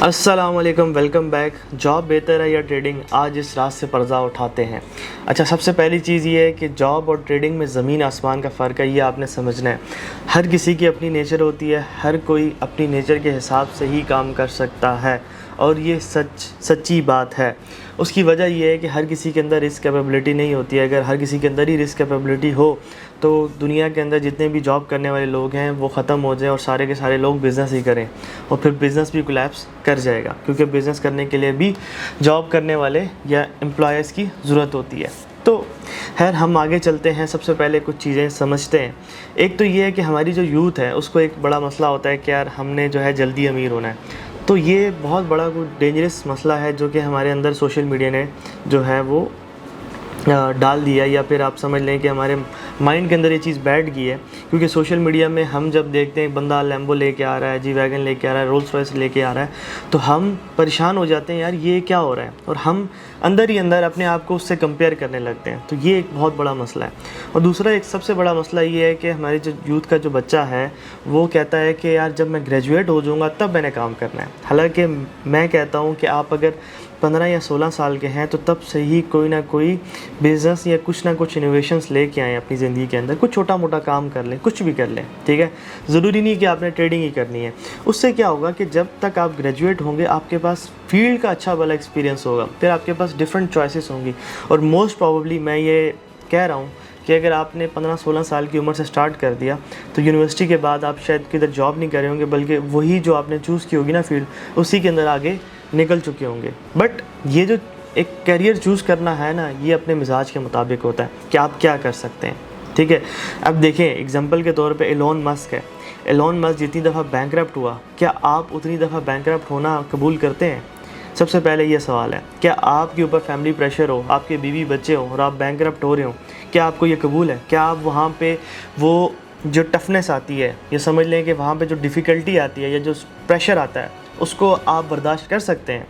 अस्सलाम वालेकुम, welcome back. Job बेहतर है या ट्रेडिंग, आज इस रात से पर्दा उठाते हैं। अच्छा, सबसे पहली चीज़ ये है कि जॉब और ट्रेडिंग में ज़मीन आसमान का फ़र्क है, ये आपने समझना है। हर किसी की अपनी नेचर होती है, हर कोई अपनी नेचर के हिसाब से ही काम कर सकता है और ये सच्ची बात है। उसकी वजह ये है कि हर किसी के अंदर रिस्क कैपेबिलिटी नहीं होती है। अगर हर किसी के अंदर ही रिस्क कैपेबिलिटी हो तो दुनिया के अंदर जितने भी जॉब करने वाले लोग हैं वो ख़त्म हो जाए और सारे के सारे लोग बिज़नेस ही करें, और फिर बिज़नेस भी कोलैप्स कर जाएगा, क्योंकि बिज़नेस करने के लिए भी जॉब करने वाले या एम्प्लॉयज़ की ज़रूरत होती है। तो खैर, हम आगे चलते हैं। सबसे पहले कुछ चीज़ें समझते हैं। एक तो ये है कि हमारी जो यूथ है उसको एक बड़ा मसला होता है कि यार हमने जो है जल्दी अमीर होना है। तो ये बहुत बड़ा कोई डेंजरस मसला है जो कि हमारे अंदर सोशल मीडिया ने जो है वो डाल दिया, या फिर आप समझ लें कि हमारे माइंड के अंदर ये चीज़ बैठ गई है। क्योंकि सोशल मीडिया में हम जब देखते हैं बंदा लैम्बो लेके आ रहा है, जी वैगन लेके आ रहा है, रोल्स रॉयस लेके आ रहा है, तो हम परेशान हो जाते हैं, यार ये क्या हो रहा है, और हम अंदर ही अंदर अपने आप को उससे कंपेयर करने लगते हैं। तो ये एक बहुत बड़ा मसला है। और दूसरा एक सबसे बड़ा मसला ये है कि हमारे जो यूथ का जो बच्चा है वो कहता है कि यार जब मैं ग्रेजुएट हो जाऊँगा तब मैंने काम करना है। हालांकि मैं कहता हूँ कि आप अगर 15 या 16 साल के हैं तो तब से ही कोई ना कोई बिज़नेस या कुछ ना कुछ इनोवेशंस लेके आएँ अपनी ज़िंदगी के अंदर। कुछ छोटा मोटा काम कर लें, कुछ भी कर लें, ठीक है। ज़रूरी नहीं कि आपने ट्रेडिंग ही करनी है। उससे क्या होगा कि जब तक आप ग्रेजुएट होंगे आपके पास फील्ड का अच्छा वाला एक्सपीरियंस होगा, फिर आपके पास डिफरेंट चॉइसेस होंगी। और मोस्ट प्रॉबली मैं ये कह रहा हूँ कि अगर आपने 15-16 साल की उम्र से स्टार्ट कर दिया तो यूनिवर्सिटी के बाद आप शायद किधर जॉब नहीं कर रहे होंगे, बल्कि वही जो आपने चूज़ की होगी ना फील्ड, उसी के अंदर आगे निकल चुके होंगे। बट ये जो एक करियर चूज़ करना है ना, ये अपने मिजाज के मुताबिक होता है कि आप क्या कर सकते हैं, ठीक है। अब देखें, एग्जांपल के तौर पे एलोन मस्क है। एलोन मस्क जितनी दफ़ा बैंकरप्ट हुआ, क्या आप उतनी दफ़ा बैंकरप्ट होना कबूल करते हैं? सबसे पहले ये सवाल है, क्या आपके ऊपर फैमिली प्रेशर हो, आपके बीवी बच्चे हो और आप बैंकरप्ट हो रहे हो, क्या आपको ये कबूल है? क्या आप वहाँ पे वो जो टफनेस आती है, ये समझ लें कि वहाँ पे जो डिफ़िकल्टी आती है या जो प्रेशर आता है, उसको आप बर्दाश्त कर सकते हैं?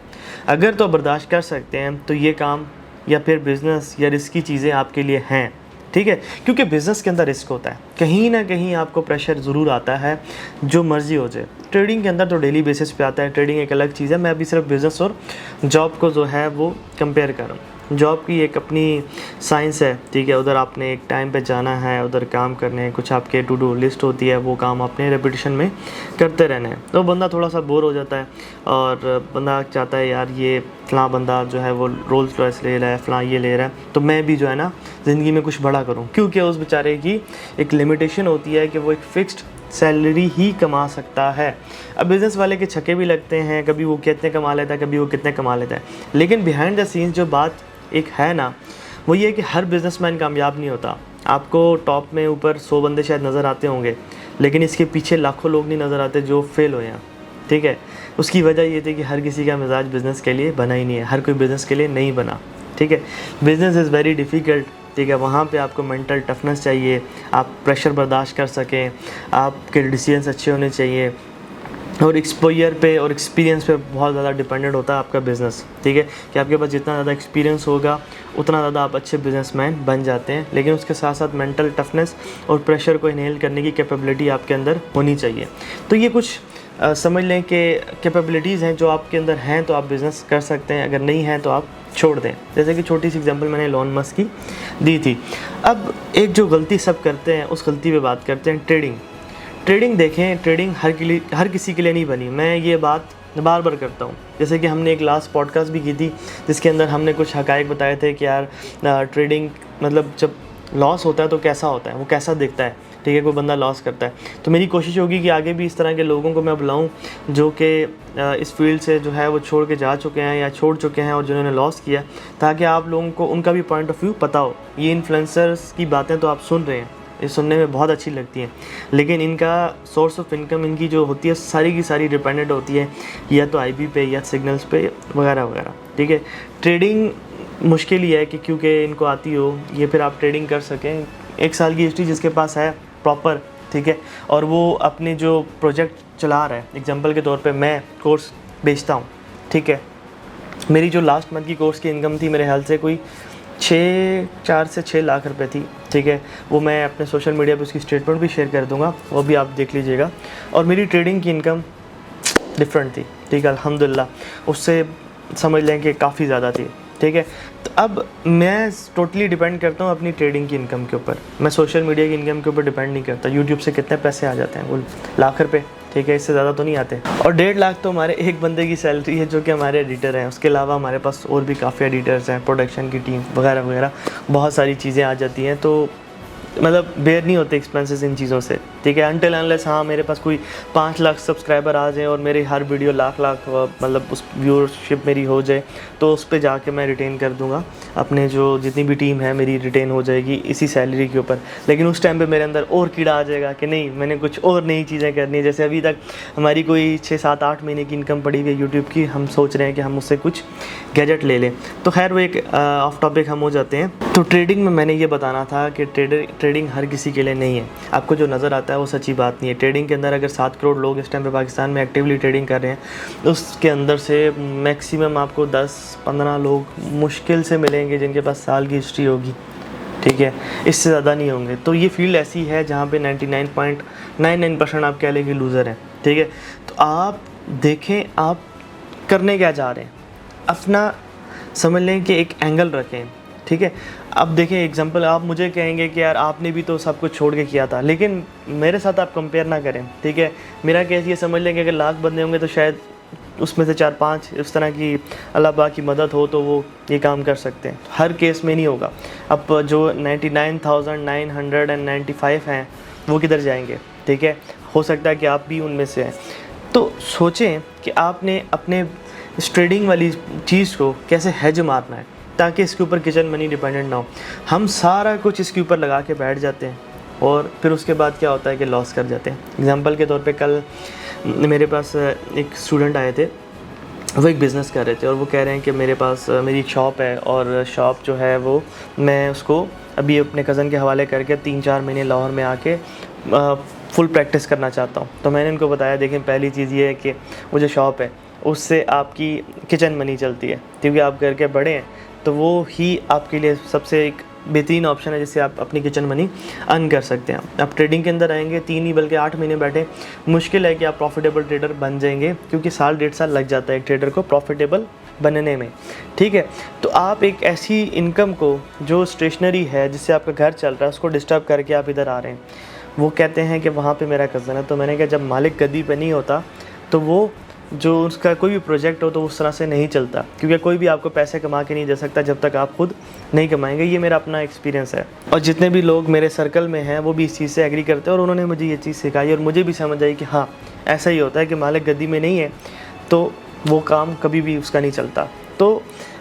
अगर तो बर्दाश्त कर सकते हैं तो ये काम या फिर बिज़नेस या रिस्की चीज़ें आपके लिए हैं, ठीक है। क्योंकि बिज़नेस के अंदर रिस्क होता है, कहीं ना कहीं आपको प्रेशर ज़रूर आता है, जो मर्ज़ी हो जाए। ट्रेडिंग के अंदर तो डेली बेसिस पे आता है, ट्रेडिंग एक अलग चीज़ है। मैं अभी सिर्फ बिज़नेस और जॉब को जो है वो कंपेयर कर रहा हूँ। जॉब की एक अपनी साइंस है, ठीक है। उधर आपने एक टाइम पे जाना है, उधर काम करने हैं, कुछ आपके टू डू लिस्ट होती है, वो काम आपने रेपिटेशन में करते रहना है। तो बंदा थोड़ा सा बोर हो जाता है और बंदा चाहता है यार ये फ़लाँ बंदा जो है वो रोल्स रॉयस ले रहा है, फ़लाँ ये ले रहा है, तो मैं भी जो है ना ज़िंदगी में कुछ बड़ा करूँ। क्योंकि उस बेचारे की एक लिमिटेशन होती है कि वो एक फ़िक्स्ड सैलरी ही कमा सकता है। अब बिज़नेस वाले के छक्के भी लगते हैं, कभी वो कितने कमा लेता है, कभी वो कितने कमा लेता है। लेकिन बिहाइंड द सीन्स जो बात एक है ना, वो ये है कि हर बिज़नेसमैन कामयाब नहीं होता। आपको टॉप में ऊपर 100 बंदे शायद नज़र आते होंगे, लेकिन इसके पीछे लाखों लोग नहीं नज़र आते जो फेल हुए हैं, ठीक है। उसकी वजह ये थी कि हर किसी का मिजाज बिज़नेस के लिए बना ही नहीं है, हर कोई बिज़नेस के लिए नहीं बना, ठीक है। बिज़नेस इज़ वेरी डिफ़िकल्ट, ठीक है। वहाँ पे आपको मेंटल टफनेस चाहिए, आप प्रेशर बर्दाश्त कर सकें, आपके डिसीजंस अच्छे होने चाहिए, और एक्सपोजर पे और एक्सपीरियंस पे बहुत ज़्यादा डिपेंडेंट होता है आपका बिज़नेस, ठीक है। कि आपके पास जितना ज़्यादा एक्सपीरियंस होगा उतना ज़्यादा आप अच्छे बिजनेसमैन बन जाते हैं। लेकिन उसके साथ साथ मेंटल टफनेस और प्रेशर को इनहेल करने की कैपेबिलिटी आपके अंदर होनी चाहिए। तो ये कुछ समझ लें कि कैपेबिलिटीज़ हैं जो आपके अंदर हैं तो आप बिज़नेस कर सकते हैं, अगर नहीं हैं तो आप छोड़ दें। जैसे कि छोटी सी एग्जांपल मैंने एलोन मस्क की दी थी। अब एक जो गलती सब करते हैं उस गलती पे बात करते हैं, ट्रेडिंग देखें, ट्रेडिंग हर किसी के लिए नहीं बनी। मैं ये बात बार बार करता हूँ। जैसे कि हमने एक लास्ट पॉडकास्ट भी की थी जिसके अंदर हमने कुछ हक़ाइक़ बताए थे कि यार ट्रेडिंग मतलब जब लॉस होता है तो कैसा होता है, वो कैसा दिखता है, ठीक है। कोई बंदा लॉस करता है तो मेरी कोशिश होगी कि आगे भी इस तरह के लोगों को मैं बुलाऊं जो कि इस फील्ड से जो है वो छोड़ के जा चुके हैं या छोड़ चुके हैं और जिन्होंने लॉस किया, ताकि आप लोगों को उनका भी पॉइंट ऑफ व्यू पता हो। ये इन्फ्लुएंसर्स की बातें तो आप सुन रहे हैं, ये सुनने में बहुत अच्छी लगती हैं, लेकिन इनका सोर्स ऑफ इनकम इनकी जो होती है सारी की सारी डिपेंडेंट होती है या तो आईबी पे या सिग्नल्स पे वगैरह वगैरह, ठीक है। ट्रेडिंग मुश्किल ही है कि क्योंकि इनको आती हो ये फिर आप ट्रेडिंग कर सकें। 1 साल की हिस्ट्री जिसके पास है प्रॉपर, ठीक है, और वो अपने जो प्रोजेक्ट चला रहा है, एग्जांपल के तौर पे मैं कोर्स बेचता हूँ, ठीक है। मेरी जो लास्ट मंथ की कोर्स की इनकम थी मेरे ख्याल से कोई 4 से 6 लाख रुपए थी, ठीक है। वो मैं अपने सोशल मीडिया पे उसकी स्टेटमेंट भी शेयर कर दूंगा, वो भी आप देख लीजिएगा। और मेरी ट्रेडिंग की इनकम डिफरेंट थी, ٹھیک ہے الحمدللہ اس سے سمجھ لیں کہ کافی زیادہ تھی. ٹھیک ہے, تو اب میں ٹوٹلی ڈیپینڈ کرتا ہوں اپنی ٹریڈنگ کی انکم کے اوپر. میں سوشل میڈیا کی انکم کے اوپر ڈیپینڈ نہیں کرتا. یوٹیوب سے کتنے پیسے آ جاتے ہیں, وہ لاکھ روپے, ٹھیک ہے, اس سے زیادہ تو نہیں آتے. اور 1.5 لاکھ تو ہمارے ایک بندے کی سیلری ہے جو کہ ہمارے ایڈیٹر ہیں. اس کے علاوہ ہمارے پاس اور بھی کافی ایڈیٹرز ہیں, پروڈکشن کی ٹیم وغیرہ وغیرہ, بہت ساری چیزیں آ جاتی ہیں. تو مطلب بیئر نہیں ہوتے ایکسپینسز ان چیزوں سے. ٹھیک ہے, انٹل انلیس ہاں میرے پاس کوئی 5 لاکھ سبسکرائبر آ جائیں اور میری ہر ویڈیو لاکھ مطلب اس ویورشپ میری ہو جائے, تو اس پہ جا کے میں ریٹین کر دوں گا. اپنے جو جتنی بھی ٹیم ہے میری ریٹین ہو جائے گی اسی سیلری کے اوپر. لیکن اس ٹائم پہ میرے اندر اور کیڑا آ جائے گا کہ نہیں میں نے کچھ اور نئی چیزیں کرنی ہے. جیسے ابھی تک ہماری کوئی 6-7-8 مہینے کی انکم پڑی ہوئی ہے یوٹیوب کی, ہم سوچ رہے ہیں کہ ہم اس سے کچھ گیجٹ لے لیں. تو خیر وہ ایک آف ٹاپک ہم ہو جاتے ہیں. تو ٹریڈنگ میں نے یہ بتانا تھا کہ ٹریڈنگ ہر کسی کے لیے نہیں ہے. آپ کو جو نظر آتا ہے وہ سچی بات نہیں ہے. ٹریڈنگ کے اندر اگر 7 کروڑ لوگ اس ٹائم پہ پاکستان میں ایکٹیولی ٹریڈنگ کر رہے ہیں, اس کے اندر سے میکسیمم آپ کو 10-15 لوگ مشکل سے ملیں گے جن کے پاس سال کی ہسٹری ہوگی. ٹھیک ہے, اس سے زیادہ نہیں ہوں گے. تو یہ فیلڈ ایسی ہے جہاں پہ 99.99% آپ کہہ لیں کہ لوزر ہیں. ٹھیک ہے, تو آپ دیکھیں آپ کرنے کیا چاہ رہے ہیں, اپنا سمجھ لیں کہ ایک اینگل رکھیں. ٹھیک ہے, اب دیکھیں ایگزامپل آپ مجھے کہیں گے کہ یار آپ نے بھی تو سب کچھ چھوڑ کے کیا تھا, لیکن میرے ساتھ آپ کمپیئر نہ کریں. ٹھیک ہے, میرا کیس یہ سمجھ لیں کہ اگر 1,00,000 بندے ہوں گے تو شاید اس میں سے 4-5 اس طرح کی اللہ پاک کی مدد ہو تو وہ یہ کام کر سکتے ہیں. ہر کیس میں نہیں ہوگا. اب جو 99,995 ہیں وہ کدھر جائیں گے. ٹھیک ہے, ہو سکتا ہے کہ آپ بھی ان میں سے ہیں. تو سوچیں کہ آپ نے اپنے اس ٹریڈنگ والی چیز کو کیسے ہیج مارنا ہے تاکہ اس کے اوپر کچن منی ڈیپینڈنٹ نہ ہو. ہم سارا کچھ اس کے اوپر لگا کے بیٹھ جاتے ہیں اور پھر اس کے بعد کیا ہوتا ہے کہ لاس کر جاتے ہیں. اگزامپل کے طور پہ کل میرے پاس ایک اسٹوڈنٹ آئے تھے, وہ ایک بزنس کر رہے تھے اور وہ کہہ رہے ہیں کہ میرے پاس میری ایک شاپ ہے اور شاپ جو ہے وہ میں اس کو ابھی اپنے کزن کے حوالے کر کے 3-4 مہینے لاہور میں آ کے فل پریکٹس کرنا چاہتا ہوں. تو میں نے ان کو بتایا دیکھیں پہلی چیز یہ ہے کہ وہ جو شاپ ہے اس سے آپ کی کچن منی چلتی ہے, کیونکہ آپ کر کے بڑے ہیں تو وہ ہی آپ کے لیے سب سے ایک بہترین آپشن ہے جس سے آپ اپنی کچن منی ارن کر سکتے ہیں. آپ ٹریڈنگ کے اندر آئیں گے 3 نہیں بلکہ 8 مہینے بیٹھے, مشکل ہے کہ آپ پروفیٹیبل ٹریڈر بن جائیں گے, کیونکہ 1.5 سال لگ جاتا ہے ایک ٹریڈر کو پروفیٹیبل بننے میں. ٹھیک ہے, تو آپ ایک ایسی انکم کو جو اسٹیشنری ہے جس سے آپ کا گھر چل رہا ہے اس کو ڈسٹرب کر کے آپ ادھر آ رہے ہیں. وہ کہتے ہیں کہ وہاں پہ میرا کزن ہے. تو میں نے کہا جب مالک گدی پہ نہیں ہوتا تو وہ جو اس کا کوئی بھی پروجیکٹ ہو تو اس طرح سے نہیں چلتا, کیونکہ کوئی بھی آپ کو پیسے کما کے نہیں دے سکتا جب تک آپ خود نہیں کمائیں گے. یہ میرا اپنا ایکسپیرینس ہے اور جتنے بھی لوگ میرے سرکل میں ہیں وہ بھی اس چیز سے ایگری کرتے ہیں اور انہوں نے مجھے یہ چیز سکھائی اور مجھے بھی سمجھ آئی کہ ہاں ایسا ہی ہوتا ہے کہ مالک گدی میں نہیں ہے تو وہ کام کبھی بھی اس کا نہیں چلتا. تو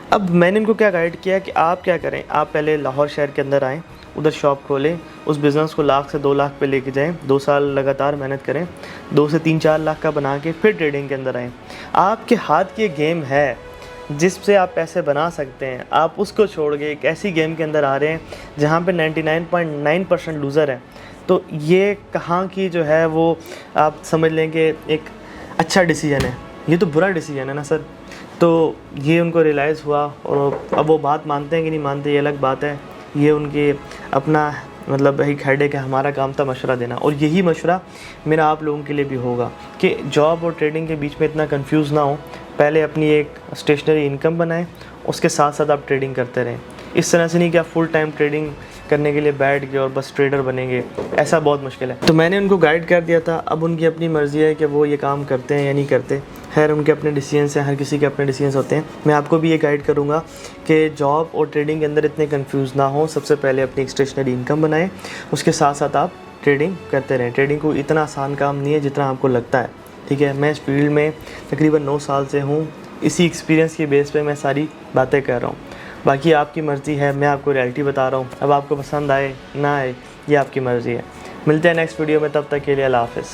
اب میں نے ان کو کیا گائیڈ کیا کہ آپ کیا کریں, آپ پہلے لاہور شہر کے اندر آئیں, ادھر شاپ کھولیں, اس بزنس کو 1,00,000 سے 2 لاکھ پہ لے کے جائیں, 2 سال لگاتار محنت کریں, 2 سے 3-4 لاکھ کا بنا کے پھر ٹریڈنگ کے اندر آئیں. آپ کے ہاتھ کی گیم ہے جس سے آپ پیسے بنا سکتے ہیں, آپ اس کو چھوڑ کے ایک ایسی گیم کے اندر آ رہے ہیں جہاں پہ 99.9% لوزر ہیں. تو یہ کہاں کی جو ہے وہ آپ سمجھ لیں کہ ایک اچھا ڈیسیجن ہے, یہ تو برا ڈیسیجن ہے نا سر. تو یہ ان کو ریئلائز ہوا اور اب وہ بات مانتے ہیں کہ نہیں مانتے یہ الگ بات ہے. یہ ان کے اپنا مطلب ایک ہیڈ ہے کہ ہمارا کام تھا مشورہ دینا, اور یہی مشورہ میرا آپ لوگوں کے لیے بھی ہوگا کہ جاب اور ٹریڈنگ کے بیچ میں اتنا کنفیوز نہ ہو. پہلے اپنی ایک اسٹیشنری انکم بنائیں, اس کے ساتھ ساتھ آپ ٹریڈنگ کرتے رہیں. اس طرح سے نہیں کہ آپ فل ٹائم ٹریڈنگ کرنے کے لیے بیٹھ گئے اور بس ٹریڈر بنیں گے, ایسا بہت مشکل ہے. تو میں نے ان کو گائیڈ کر دیا تھا, اب ان کی اپنی مرضی ہے کہ وہ یہ کام کرتے ہیں یا نہیں کرتے. خیر ان کے اپنے ڈیسیجنس ہیں, ہر کسی کے اپنے ڈیسیجنس ہوتے ہیں. میں آپ کو بھی یہ گائیڈ کروں گا کہ جاب اور ٹریڈنگ کے اندر اتنے کنفیوز نہ ہوں. سب سے پہلے اپنی ایک اسٹیشنری انکم بنائیں, اس کے ساتھ ساتھ آپ ٹریڈنگ کرتے رہیں. ٹریڈنگ کو اتنا آسان کام نہیں ہے جتنا آپ کو لگتا ہے. ٹھیک ہے, میں اس فیلڈ میں تقریباً 9 سال سے ہوں, اسی ایکسپیرینس کی بیس پہ میں ساری باتیں کر رہا ہوں. باقی آپ کی مرضی ہے, میں آپ کو ریئلٹی بتا رہا ہوں. اب آپ کو پسند آئے نہ آئے یہ آپ کی مرضی ہے. ملتے ہیں نیکسٹ ویڈیو میں, تب تک کے لیے اللہ حافظ.